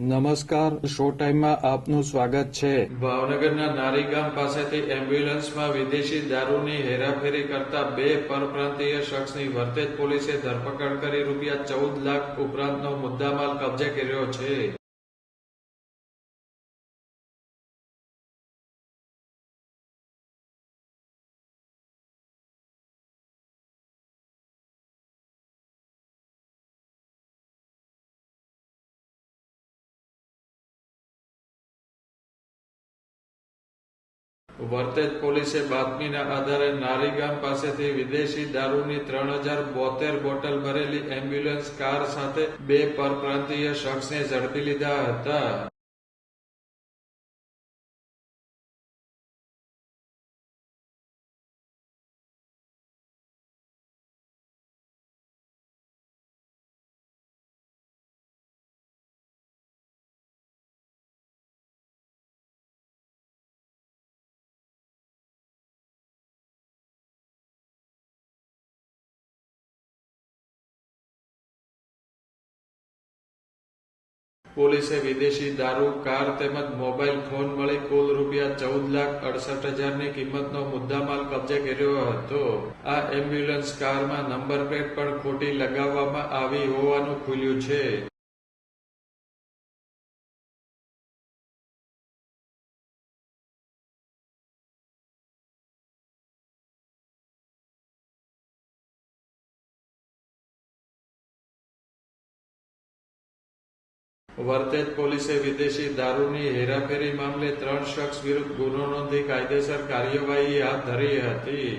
નમસ્કાર, શો ટાઈમમાં આપનું સ્વાગત છે। ભાવનગરના નારીગામ પાસેથી એમ્બ્યુલન્સમાં વિદેશી દારૂની હેરાફેરી કરતા 2 પરપ્રાંતીય શખ્સની વર્તેજ પોલીસે ધરપકડ કરી ₹14 લાખ ઉપરાંતનો મુદ્દામાલ કબજે કર્યો છે। વર્તેજ પોલીસે બાતમીના આધારે નારીગામ પાસેથી વિદેશી દારૂની 3072 બોટલ ભરેલી એમ્બ્યુલન્સ કાર સાથે 2 પરપ્રાંતીય શખ્સને ઝડપી લીધા હતા। પોલીસે વિદેશી દારૂ, કાર તેમજ મોબાઈલ ફોન મળી કુલ ₹14,68,000ની કિંમતનો મુદ્દામાલ કબજે કર્યો હતો। આ એમ્બ્યુલન્સ કારમાં નંબર પ્લેટ પણ ખોટી લગાવવામાં આવી હોવાનું ખુલ્યું છે। વર્તેજ પોલીસે વિદેશી દારૂની હેરાફેરી મામલે 3 શખ્સ વિરુદ્ધ ગુનો નોંધી કાયદેસર કાર્યવાહી હાથ ધરી હતી।